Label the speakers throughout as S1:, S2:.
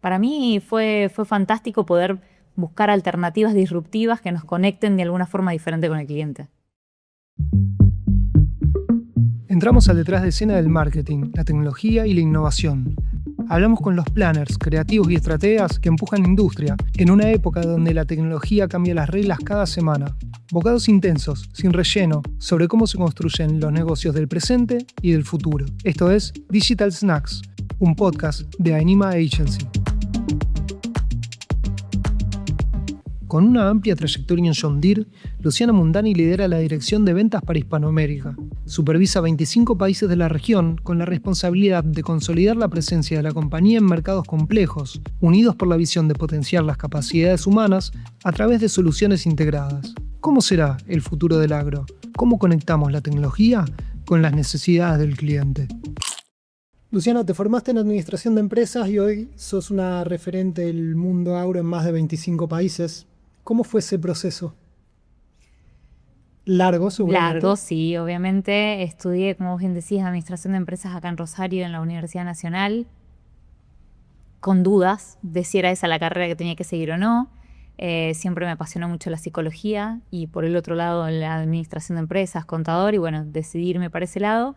S1: Para mí fue fantástico poder buscar alternativas disruptivas que nos conecten de alguna forma diferente con el cliente.
S2: Entramos al detrás de escena del marketing, la tecnología y la innovación. Hablamos con los planners, creativos y estrategas que empujan la industria en una época donde la tecnología cambia las reglas cada semana. Bocados intensos, sin relleno, sobre cómo se construyen los negocios del presente y del futuro. Esto es Digital Snacks, un podcast de Anima Agency. Con una amplia trayectoria en John Deere, Luciana Mundani lidera la dirección de ventas para Hispanoamérica. Supervisa 25 países de la región con la responsabilidad de consolidar la presencia de la compañía en mercados complejos, unidos por la visión de potenciar las capacidades humanas a través de soluciones integradas. ¿Cómo será el futuro del agro? ¿Cómo conectamos la tecnología con las necesidades del cliente? Luciana, te formaste en administración de empresas y hoy sos una referente del mundo agro en más de 25 países. ¿Cómo fue ese proceso? Largo, seguramente.
S1: Largo, sí, obviamente. Estudié, como vos bien decís, administración de empresas acá en Rosario, en la Universidad Nacional, con dudas de si era esa la carrera que tenía que seguir o no. Siempre me apasionó mucho la psicología y por el otro lado la administración de empresas, contador, y bueno, decidí irme para ese lado.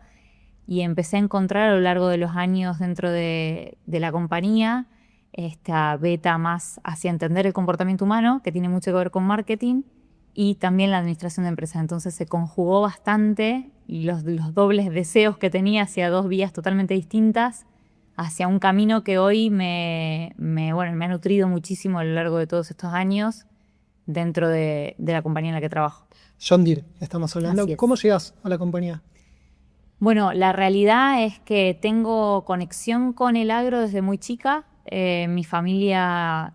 S1: Y empecé a encontrar a lo largo de los años dentro de la compañía esta beta más hacia entender el comportamiento humano, que tiene mucho que ver con marketing, y también la administración de empresas. Entonces se conjugó bastante los dobles deseos que tenía hacia dos vías totalmente distintas, hacia un camino que hoy me ha nutrido muchísimo a lo largo de todos estos años dentro de la compañía en la que trabajo.
S2: John Deere, estamos hablando. ¿Cómo llegas a la compañía?
S1: Bueno, la realidad es que tengo conexión con el agro desde muy chica. Mi familia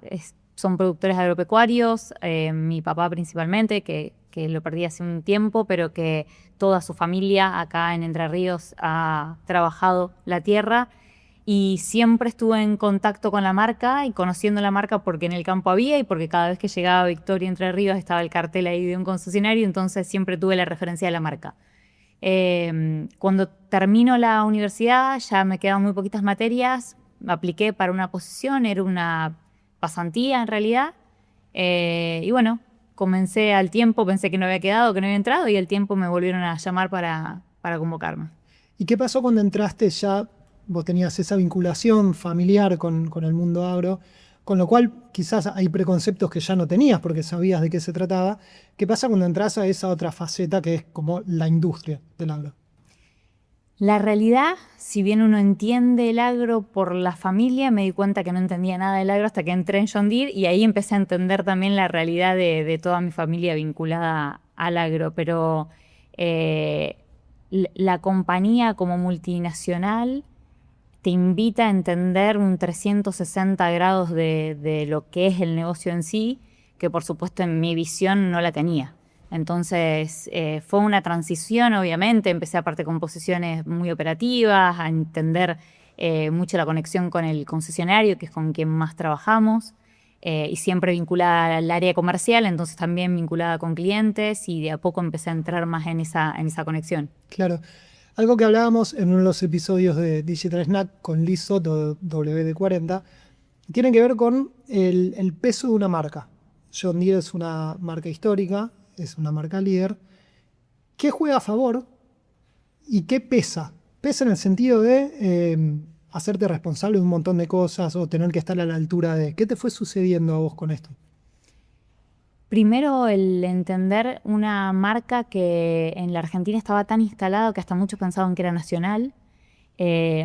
S1: son productores agropecuarios, mi papá principalmente, que lo perdí hace un tiempo, pero que toda su familia acá en Entre Ríos ha trabajado la tierra y siempre estuve en contacto con la marca y conociendo la marca porque en el campo había y porque cada vez que llegaba a Victoria, Entre Ríos, estaba el cartel ahí de un concesionario, entonces siempre tuve la referencia de la marca. Cuando termino la universidad ya me quedan muy poquitas materias, apliqué para una posición, era una pasantía en realidad, y bueno, comencé al tiempo, pensé que no había quedado, que no había entrado y al tiempo me volvieron a llamar para convocarme.
S2: ¿Y qué pasó cuando entraste ya? Vos tenías esa vinculación familiar con el mundo agro, con lo cual quizás hay preconceptos que ya no tenías porque sabías de qué se trataba. ¿Qué pasa cuando entras a esa otra faceta que es como la industria del agro?
S1: La realidad, si bien uno entiende el agro por la familia, me di cuenta que no entendía nada del agro hasta que entré en John Deere y ahí empecé a entender también la realidad de toda mi familia vinculada al agro. Pero la compañía como multinacional te invita a entender un 360 grados de lo que es el negocio en sí, que por supuesto en mi visión no la tenía. Entonces fue una transición, obviamente, empecé aparte con posiciones muy operativas, a entender mucho la conexión con el concesionario, que es con quien más trabajamos, y siempre vinculada al área comercial, entonces también vinculada con clientes, y de a poco empecé a entrar más en esa conexión.
S2: Claro. Algo que hablábamos en uno de los episodios de Digital Snack con Liz Soto, WD40, tiene que ver con el peso de una marca. John Deere es una marca histórica, es una marca líder. ¿Qué juega a favor y qué pesa? Pesa en el sentido de hacerte responsable de un montón de cosas o tener que estar a la altura de... ¿Qué te fue sucediendo a vos con esto?
S1: Primero, el entender una marca que en la Argentina estaba tan instalada que hasta muchos pensaban que era nacional,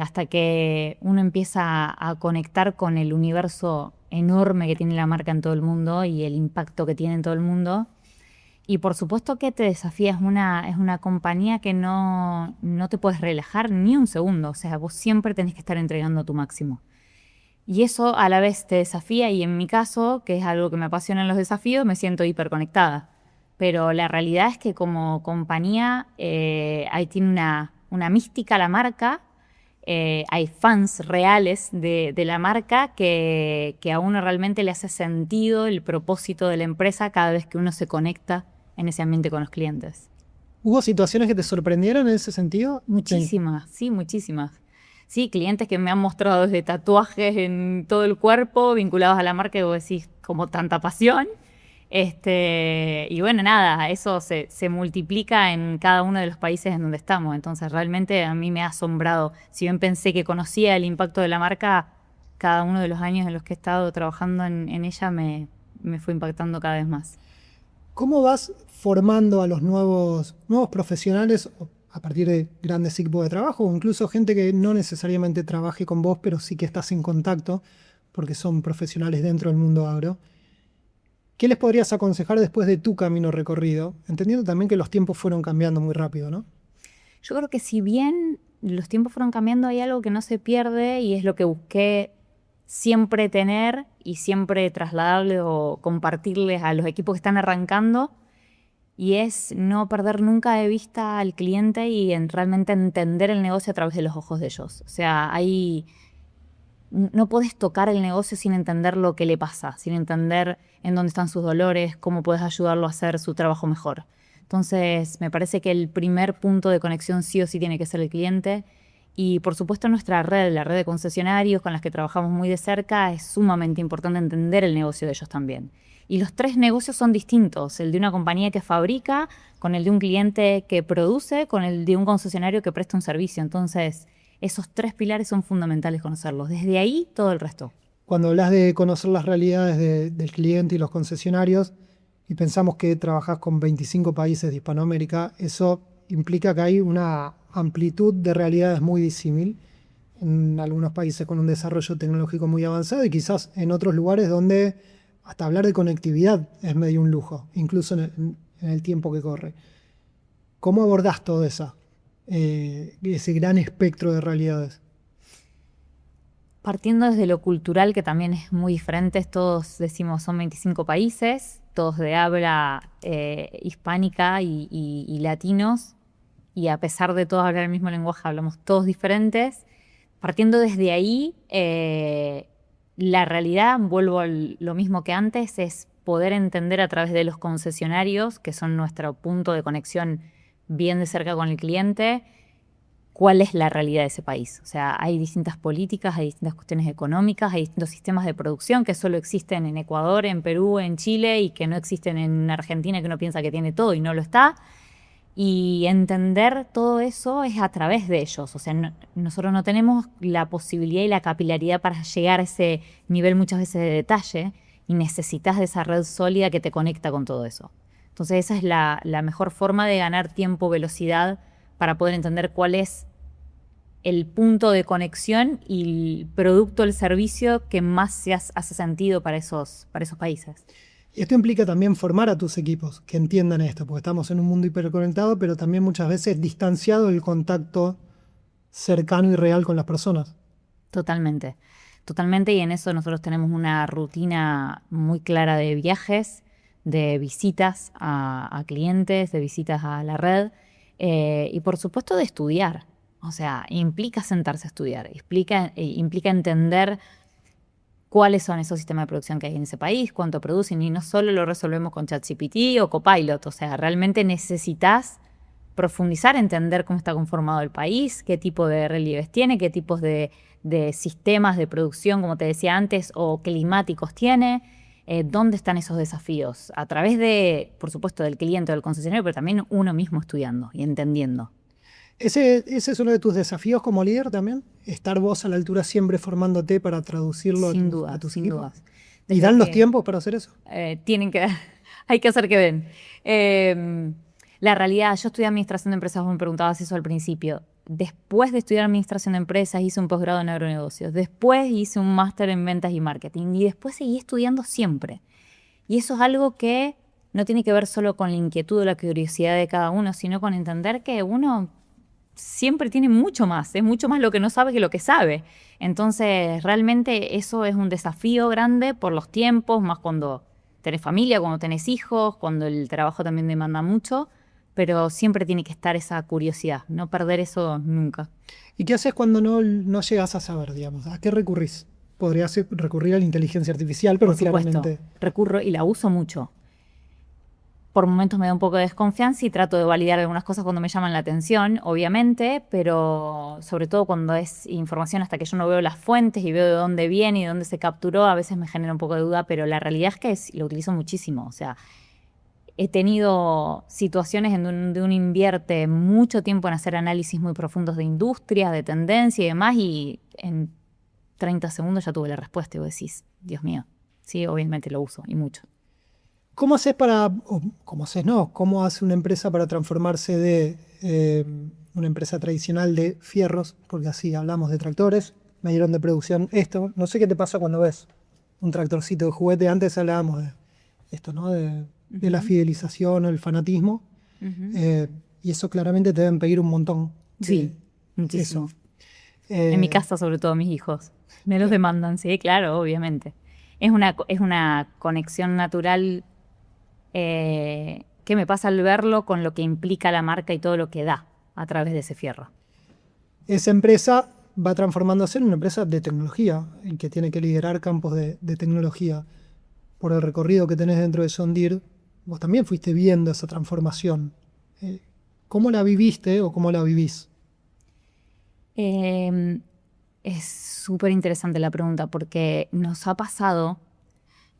S1: hasta que uno empieza a conectar con el universo enorme que tiene la marca en todo el mundo y el impacto que tiene en todo el mundo. Y por supuesto que te desafía, es una compañía que no te puedes relajar ni un segundo, o sea, vos siempre tenés que estar entregando tu máximo. Y eso a la vez te desafía y en mi caso, que es algo que me apasiona en los desafíos, me siento hiperconectada. Pero la realidad es que como compañía ahí tiene una mística la marca, hay fans reales de la marca que a uno realmente le hace sentido el propósito de la empresa cada vez que uno se conecta en ese ambiente con los clientes.
S2: ¿Hubo situaciones que te sorprendieron en ese sentido?
S1: Muchísimas, sí, muchísimas. Sí, clientes que me han mostrado desde tatuajes en todo el cuerpo, vinculados a la marca, y vos decís, como tanta pasión. Y bueno, nada, eso se multiplica en cada uno de los países en donde estamos. Entonces, realmente a mí me ha asombrado. Si bien pensé que conocía el impacto de la marca, cada uno de los años en los que he estado trabajando en ella me fue impactando cada vez más.
S2: ¿Cómo vas formando a los nuevos profesionales a partir de grandes equipos de trabajo o incluso gente que no necesariamente trabaje con vos, pero sí que estás en contacto porque son profesionales dentro del mundo agro? ¿Qué les podrías aconsejar después de tu camino recorrido? Entendiendo también que los tiempos fueron cambiando muy rápido, ¿no?
S1: Yo creo que si bien los tiempos fueron cambiando, hay algo que no se pierde y es lo que busqué siempre tener y siempre trasladarle o compartirles a los equipos que están arrancando, y es no perder nunca de vista al cliente y en realmente entender el negocio a través de los ojos de ellos. O sea, no podés tocar el negocio sin entender lo que le pasa, sin entender en dónde están sus dolores, cómo puedes ayudarlo a hacer su trabajo mejor. Entonces, me parece que el primer punto de conexión sí o sí tiene que ser el cliente. Y por supuesto nuestra red, la red de concesionarios con las que trabajamos muy de cerca, es sumamente importante entender el negocio de ellos también. Y los tres negocios son distintos, el de una compañía que fabrica, con el de un cliente que produce, con el de un concesionario que presta un servicio. Entonces, esos tres pilares son fundamentales conocerlos. Desde ahí, todo el resto.
S2: Cuando hablas de conocer las realidades del cliente y los concesionarios, y pensamos que trabajás con 25 países de Hispanoamérica, eso implica que hay una amplitud de realidades muy disímil. En algunos países con un desarrollo tecnológico muy avanzado y quizás en otros lugares donde hasta hablar de conectividad es medio un lujo, incluso en el tiempo que corre. ¿Cómo abordás todo eso? Ese gran espectro de realidades.
S1: Partiendo desde lo cultural, que también es muy diferente, todos decimos son 25 países, todos de habla hispánica y latinos, y a pesar de todos hablar el mismo lenguaje, hablamos todos diferentes. Partiendo desde ahí, la realidad, vuelvo a lo mismo que antes, es poder entender a través de los concesionarios, que son nuestro punto de conexión bien de cerca con el cliente, cuál es la realidad de ese país. O sea, hay distintas políticas, hay distintas cuestiones económicas, hay distintos sistemas de producción que solo existen en Ecuador, en Perú, en Chile y que no existen en Argentina, que uno piensa que tiene todo y no lo está. Y entender todo eso es a través de ellos. O sea, nosotros no tenemos la posibilidad y la capilaridad para llegar a ese nivel muchas veces de detalle y necesitas de esa red sólida que te conecta con todo eso. Entonces esa es la mejor forma de ganar tiempo, velocidad, para poder entender cuál es el punto de conexión y el producto, el servicio que más se hace sentido para esos países.
S2: Y esto implica también formar a tus equipos que entiendan esto, porque estamos en un mundo hiperconectado, pero también muchas veces distanciado del contacto cercano y real con las personas.
S1: Totalmente, totalmente, y en eso nosotros tenemos una rutina muy clara de viajes, de visitas a clientes, de visitas a la red, y por supuesto de estudiar. O sea, implica sentarse a estudiar, implica entender cuáles son esos sistemas de producción que hay en ese país, cuánto producen, y no solo lo resolvemos con ChatGPT o Copilot. O sea, realmente necesitas profundizar, entender cómo está conformado el país, qué tipo de relieves tiene, qué tipos de sistemas de producción, como te decía antes, o climáticos tiene, dónde están esos desafíos, a través de, por supuesto, del cliente o del concesionario, pero también uno mismo estudiando y entendiendo.
S2: ¿Ese es uno de tus desafíos como líder también? ¿Estar vos a la altura siempre formándote para traducirlo a tus
S1: sin
S2: equipos?
S1: dudas.
S2: ¿Y dan los tiempos para hacer eso?
S1: Hay que hacer que den. La realidad, yo estudié administración de empresas, vos me preguntabas eso al principio. Después de estudiar administración de empresas, hice un posgrado en agronegocios. Después hice un máster en ventas y marketing. Y después seguí estudiando siempre. Y eso es algo que no tiene que ver solo con la inquietud o la curiosidad de cada uno, sino con entender que uno siempre tiene mucho más, es mucho más lo que no sabe que lo que sabe. Entonces, realmente eso es un desafío grande por los tiempos, más cuando tenés familia, cuando tenés hijos, cuando el trabajo también demanda mucho, pero siempre tiene que estar esa curiosidad, no perder eso nunca.
S2: ¿Y qué haces cuando no llegas a saber, digamos? ¿A qué recurrís? Podrías recurrir a la inteligencia artificial, pero
S1: Por supuesto,
S2: claramente...
S1: recurro y la uso mucho. por momentos me da un poco de desconfianza y trato de validar algunas cosas cuando me llaman la atención, obviamente, pero sobre todo cuando es información hasta que yo no veo las fuentes y veo de dónde viene y de dónde se capturó, a veces me genera un poco de duda, pero la realidad es que lo utilizo muchísimo. O sea, he tenido situaciones en donde uno invierte mucho tiempo en hacer análisis muy profundos de industria, de tendencia y demás, y en 30 segundos ya tuve la respuesta y vos decís, Dios mío, sí, obviamente lo uso y mucho.
S2: ¿Cómo haces cómo hace una empresa para transformarse de una empresa tradicional de fierros? Porque así hablamos de tractores, me dieron de producción esto. No sé qué te pasa cuando ves un tractorcito de juguete. Antes hablábamos de esto, ¿no? De la fidelización, el fanatismo. Y eso claramente te deben pedir un montón.
S1: Sí, muchísimo.
S2: Eso.
S1: En mi casa, sobre todo, mis hijos. Me los demandan, sí, claro, obviamente. Es una conexión natural que me pasa al verlo con lo que implica la marca y todo lo que da a través de ese fierro.
S2: Esa empresa va transformándose en una empresa de tecnología, en que tiene que liderar campos de tecnología. Por el recorrido que tenés dentro de John Deere, vos también fuiste viendo esa transformación. ¿Cómo la viviste o cómo la vivís?
S1: Es súper interesante la pregunta porque nos ha pasado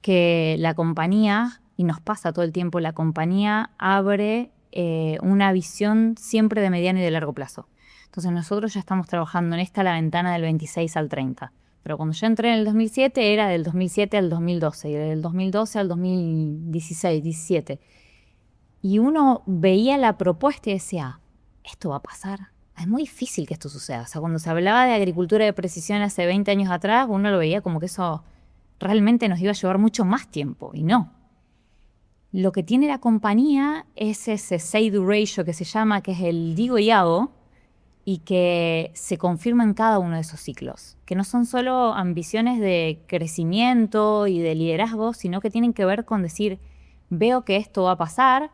S1: que la compañía, y nos pasa todo el tiempo, la compañía abre una visión siempre de mediano y de largo plazo. Entonces nosotros ya estamos trabajando en la ventana del 26 al 30. Pero cuando yo entré en el 2007 era del 2007 al 2012 y del 2012 al 2016, 17. Y uno veía la propuesta y decía, ¿esto va a pasar? Es muy difícil que esto suceda. O sea, cuando se hablaba de agricultura de precisión hace 20 años atrás, uno lo veía como que eso realmente nos iba a llevar mucho más tiempo, y no. Lo que tiene la compañía es ese say-do ratio que se llama, que es el digo y hago, y que se confirma en cada uno de esos ciclos, que no son solo ambiciones de crecimiento y de liderazgo, sino que tienen que ver con decir, veo que esto va a pasar,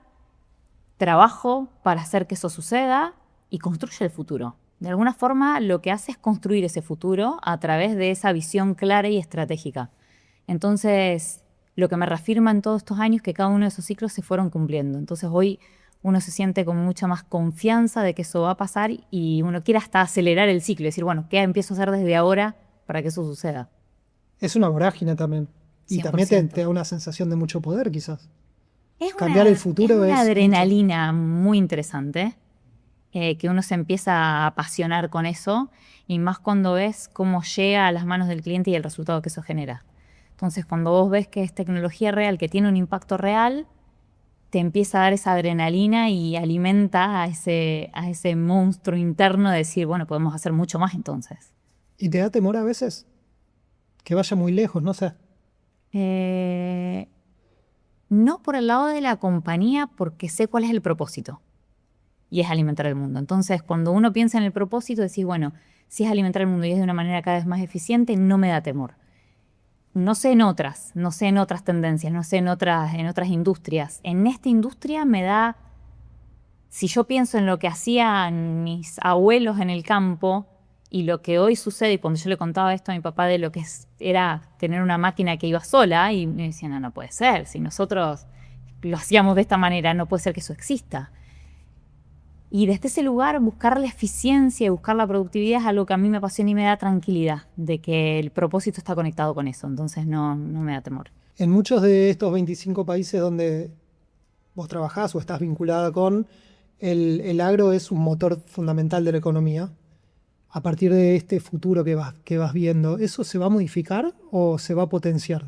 S1: trabajo para hacer que eso suceda y construye el futuro. De alguna forma, lo que hace es construir ese futuro a través de esa visión clara y estratégica. Entonces, lo que me reafirma en todos estos años que cada uno de esos ciclos se fueron cumpliendo. Entonces, hoy uno se siente con mucha más confianza de que eso va a pasar y uno quiere hasta acelerar el ciclo y decir, bueno, ¿qué empiezo a hacer desde ahora para que eso suceda?
S2: Es una vorágine también. Y
S1: 100%.
S2: también te da una sensación de mucho poder, quizás.
S1: Es
S2: Cambiar el futuro
S1: es una
S2: es
S1: adrenalina muy interesante, que uno se empieza a apasionar con eso, y más cuando ves cómo llega a las manos del cliente y el resultado que eso genera. Entonces, cuando vos ves que es tecnología real, que tiene un impacto real, te empieza a dar esa adrenalina y alimenta a ese monstruo interno de decir, bueno, podemos hacer mucho más entonces.
S2: ¿Y te da temor a veces? Que vaya muy lejos, no sé.
S1: No por el lado de la compañía, porque sé cuál es el propósito. Y es alimentar el mundo. Entonces, cuando uno piensa en el propósito, decís, bueno, si es alimentar el mundo y es de una manera cada vez más eficiente, no me da temor. No sé en otras tendencias, no sé en otras industrias. En esta industria me da, si yo pienso en lo que hacían mis abuelos en el campo y lo que hoy sucede, y cuando yo le contaba esto a mi papá de lo que era tener una máquina que iba sola, y me decían, no puede ser, si nosotros lo hacíamos de esta manera, no puede ser que eso exista. Y desde ese lugar, buscar la eficiencia y buscar la productividad es algo que a mí me apasiona y me da tranquilidad, de que el propósito está conectado con eso, entonces no me da temor.
S2: En muchos de estos 25 países donde vos trabajás o estás vinculada con, el agro es un motor fundamental de la economía. A partir de este futuro que vas viendo, ¿eso se va a modificar o se va a potenciar?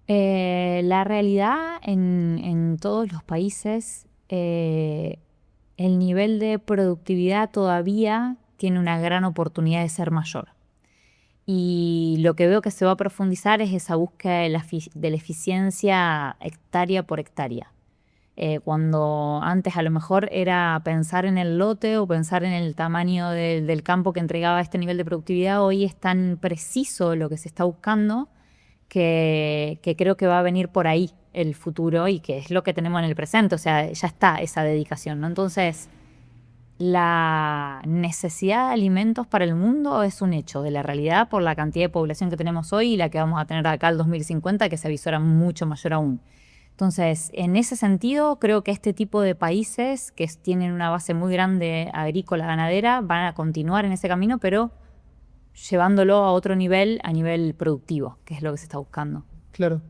S1: La realidad en todos los países, el nivel de productividad todavía tiene una gran oportunidad de ser mayor. Y lo que veo que se va a profundizar es esa búsqueda de la eficiencia hectárea por hectárea. Cuando antes a lo mejor era pensar en el lote o pensar en el tamaño del campo que entregaba este nivel de productividad, hoy es tan preciso lo que se está buscando que creo que va a venir por ahí el futuro y que es lo que tenemos en el presente, o sea, ya está esa dedicación, ¿no? Entonces, la necesidad de alimentos para el mundo es un hecho de la realidad por la cantidad de población que tenemos hoy y la que vamos a tener acá al 2050, que se avisora mucho mayor aún. Entonces, en ese sentido, creo que este tipo de países que tienen una base muy grande agrícola, ganadera, van a continuar en ese camino, pero llevándolo a otro nivel, a nivel productivo, que es lo que se está buscando.
S2: Claro.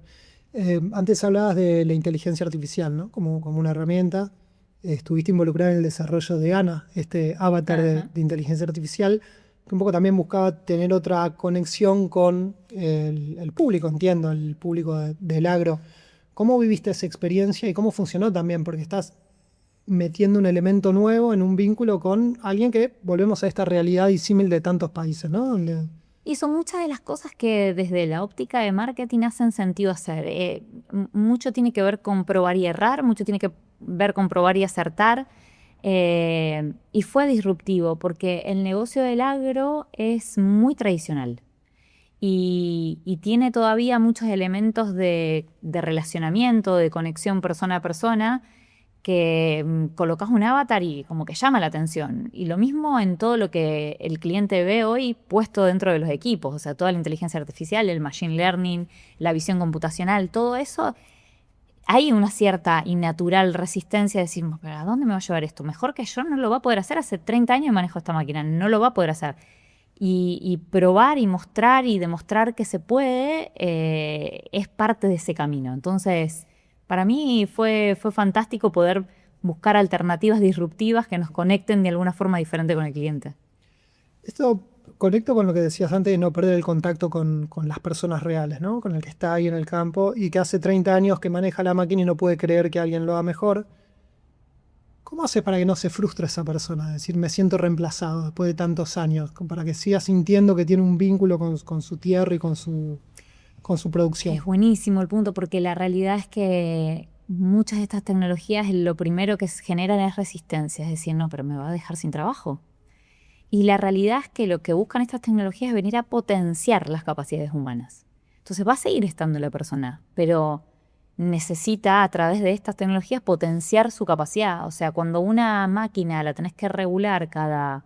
S2: Antes hablabas de la inteligencia artificial, ¿no? Como una herramienta. Estuviste involucrada en el desarrollo de Ana, este avatar de inteligencia artificial, que un poco también buscaba tener otra conexión con el público, entiendo, el público del agro. ¿Cómo viviste esa experiencia y cómo funcionó también? Porque estás metiendo un elemento nuevo en un vínculo con alguien que volvemos a esta realidad disímil de tantos países, ¿no?
S1: Y son muchas de las cosas que desde la óptica de marketing hacen sentido hacer. Mucho tiene que ver con probar y errar, mucho tiene que ver con probar y acertar. Y fue disruptivo porque el negocio del agro es muy tradicional y tiene todavía muchos elementos de relacionamiento, de conexión persona a persona, que colocas un avatar y como que llama la atención. Y lo mismo en todo lo que el cliente ve hoy puesto dentro de los equipos, o sea, toda la inteligencia artificial, el machine learning, la visión computacional, todo eso. Hay una cierta y natural resistencia de decir, ¿pero a dónde me va a llevar esto? Mejor que yo no lo va a poder hacer. Hace 30 años manejo esta máquina, no lo va a poder hacer. Y probar y mostrar y demostrar que se puede es parte de ese camino. Entonces, para mí fue fantástico poder buscar alternativas disruptivas que nos conecten de alguna forma diferente con el cliente.
S2: Esto conecto con lo que decías antes de no perder el contacto con las personas reales, ¿no? Con el que está ahí en el campo y que hace 30 años que maneja la máquina y no puede creer que alguien lo haga mejor. ¿Cómo hace para que no se frustre esa persona? Es decir, me siento reemplazado después de tantos años, para que siga sintiendo que tiene un vínculo con su tierra y con su producción.
S1: Es buenísimo el punto porque la realidad es que muchas de estas tecnologías lo primero que generan es resistencia, es decir, no, pero me va a dejar sin trabajo. Y la realidad es que lo que buscan estas tecnologías es venir a potenciar las capacidades humanas. Entonces va a seguir estando la persona, pero necesita a través de estas tecnologías potenciar su capacidad. O sea, cuando una máquina la tenés que regular cada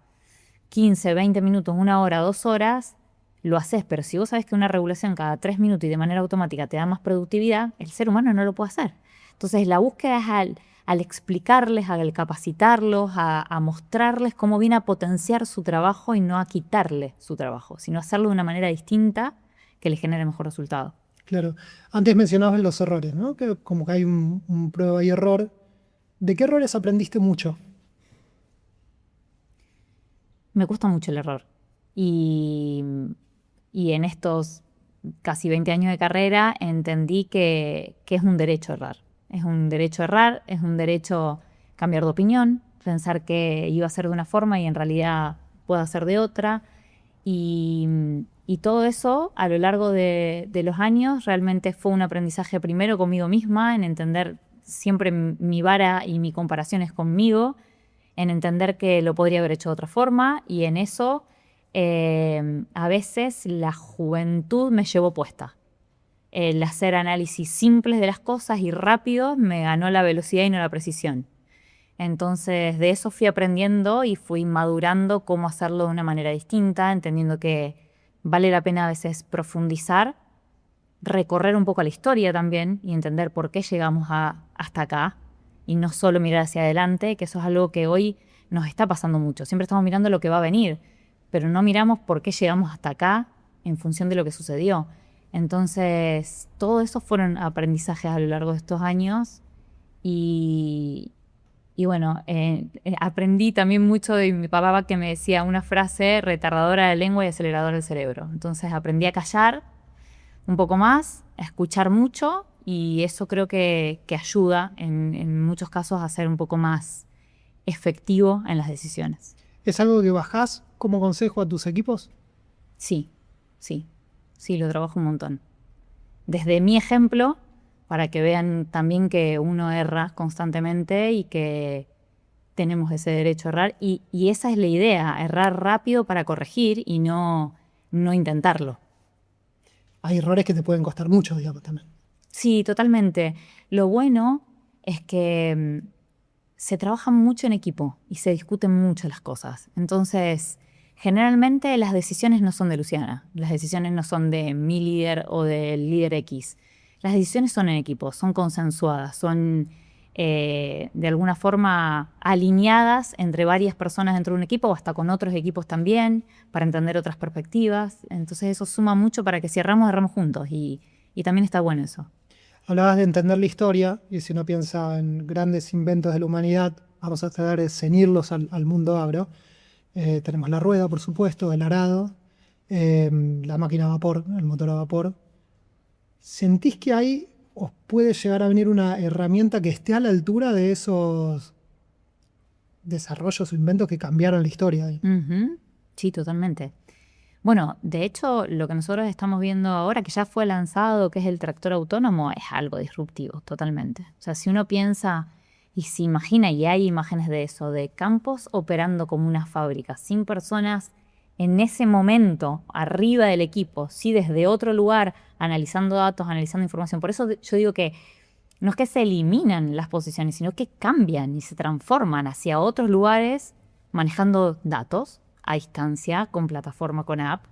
S1: 15, 20 minutos, 1 hora, 2 horas, lo haces. Pero si vos sabés que una regulación cada 3 minutos y de manera automática te da más productividad, el ser humano no lo puede hacer. Entonces la búsqueda es al explicarles, al capacitarlos, a mostrarles cómo viene a potenciar su trabajo y no a quitarle su trabajo, sino hacerlo de una manera distinta que le genere mejor resultado.
S2: Claro. Antes mencionabas los errores, ¿no? Que como que hay un prueba y error. ¿De qué errores aprendiste mucho?
S1: Me cuesta mucho el error. Y en estos casi 20 años de carrera entendí que es un derecho errar. Es un derecho errar, es un derecho cambiar de opinión, pensar que iba a ser de una forma y en realidad puedo hacer de otra. Y todo eso a lo largo de los años realmente fue un aprendizaje primero conmigo misma, en entender siempre mi vara y mi comparación es conmigo, en entender que lo podría haber hecho de otra forma y en eso a veces la juventud me llevó puesta. El hacer análisis simples de las cosas y rápidos me ganó la velocidad y no la precisión. Entonces de eso fui aprendiendo y fui madurando cómo hacerlo de una manera distinta, entendiendo que vale la pena a veces profundizar, recorrer un poco la historia también y entender por qué llegamos hasta acá y no solo mirar hacia adelante, que eso es algo que hoy nos está pasando mucho. Siempre estamos mirando lo que va a venir, pero no miramos por qué llegamos hasta acá en función de lo que sucedió. Entonces, todo eso fueron aprendizajes a lo largo de estos años y bueno, aprendí también mucho de mi papá que me decía una frase retardadora de la lengua y aceleradora del cerebro. Entonces aprendí a callar un poco más, a escuchar mucho y eso creo que ayuda en muchos casos a ser un poco más efectivo en las decisiones.
S2: ¿Es algo que bajás como consejo a tus equipos?
S1: Sí, lo trabajo un montón. Desde mi ejemplo, para que vean también que uno erra constantemente y que tenemos ese derecho a errar. Y esa es la idea, errar rápido para corregir y no intentarlo.
S2: Hay errores que te pueden costar mucho, digamos, también.
S1: Sí, totalmente. Lo bueno es que se trabaja mucho en equipo y se discuten mucho las cosas. Entonces, generalmente las decisiones no son de Luciana, las decisiones no son de mi líder o del líder X. Las decisiones son en equipo, son consensuadas, son de alguna forma alineadas entre varias personas dentro de un equipo o hasta con otros equipos también, para entender otras perspectivas. Entonces eso suma mucho para que si erramos juntos y también está bueno eso.
S2: Hablabas de entender la historia, y si uno piensa en grandes inventos de la humanidad, vamos a tratar de ceñirlos al mundo agro. Tenemos la rueda, por supuesto, el arado, la máquina a vapor, el motor a vapor. ¿Sentís que ahí os puede llegar a venir una herramienta que esté a la altura de esos desarrollos o inventos que cambiaron la historia?
S1: Ujú. Sí, totalmente. Bueno, de hecho, lo que nosotros estamos viendo ahora, que ya fue lanzado, que es el tractor autónomo, es algo disruptivo, totalmente. O sea, si uno piensa y se imagina, y hay imágenes de eso, de campos operando como una fábrica, sin personas en ese momento arriba del equipo, sí desde otro lugar, analizando datos, analizando información. Por eso yo digo que no es que se eliminan las posiciones, sino que cambian y se transforman hacia otros lugares manejando datos a distancia, con plataforma, con app,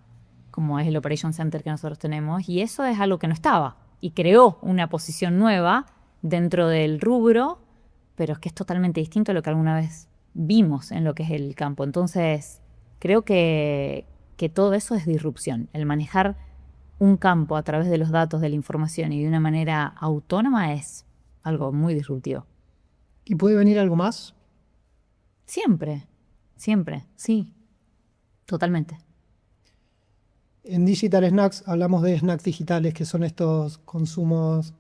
S1: como es el Operation Center que nosotros tenemos, y eso es algo que no estaba, y creó una posición nueva dentro del rubro, pero es que es totalmente distinto a lo que alguna vez vimos en lo que es el campo. Entonces, creo que todo eso es disrupción. El manejar un campo a través de los datos, de la información y de una manera autónoma es algo muy disruptivo.
S2: ¿Y puede venir algo más?
S1: Siempre, siempre, sí. Totalmente.
S2: En Digital Snacks hablamos de snacks digitales, que son estos consumos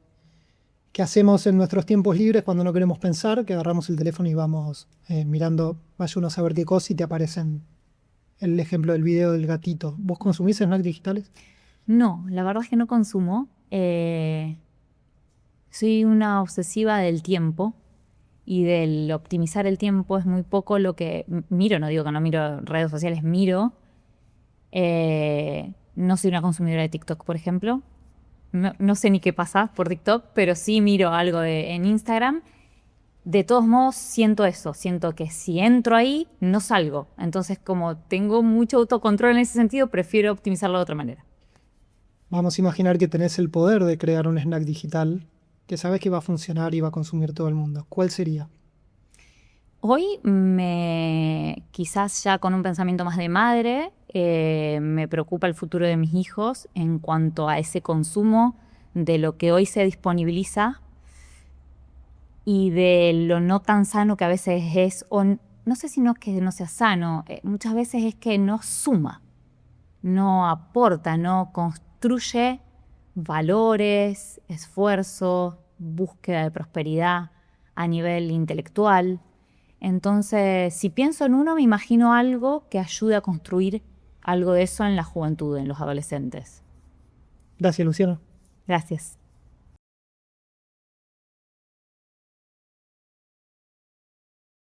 S2: que hacemos en nuestros tiempos libres cuando no queremos pensar, que agarramos el teléfono y vamos mirando, vaya uno a saber qué cosa y te aparecen el ejemplo del video del gatito. ¿Vos consumís snacks digitales?
S1: No, la verdad es que no consumo. Soy una obsesiva del tiempo y del optimizar el tiempo. Es muy poco lo que miro, no digo que no miro redes sociales, miro. No soy una consumidora de TikTok, por ejemplo. No sé ni qué pasa por TikTok, pero sí miro algo en Instagram. De todos modos, siento eso. Siento que si entro ahí, no salgo. Entonces, como tengo mucho autocontrol en ese sentido, prefiero optimizarlo de otra manera.
S2: Vamos a imaginar que tenés el poder de crear un snack digital que sabes que va a funcionar y va a consumir todo el mundo. ¿Cuál sería?
S1: Hoy quizás ya con un pensamiento más de madre, me preocupa el futuro de mis hijos en cuanto a ese consumo de lo que hoy se disponibiliza y de lo no tan sano que a veces es, o no sé si no es que no sea sano, muchas veces es que no suma, no aporta, no construye valores, esfuerzo, búsqueda de prosperidad a nivel intelectual. Entonces, si pienso en uno, me imagino algo que ayude a construir algo de eso en la juventud, en los adolescentes.
S2: Gracias, Luciano.
S1: Gracias.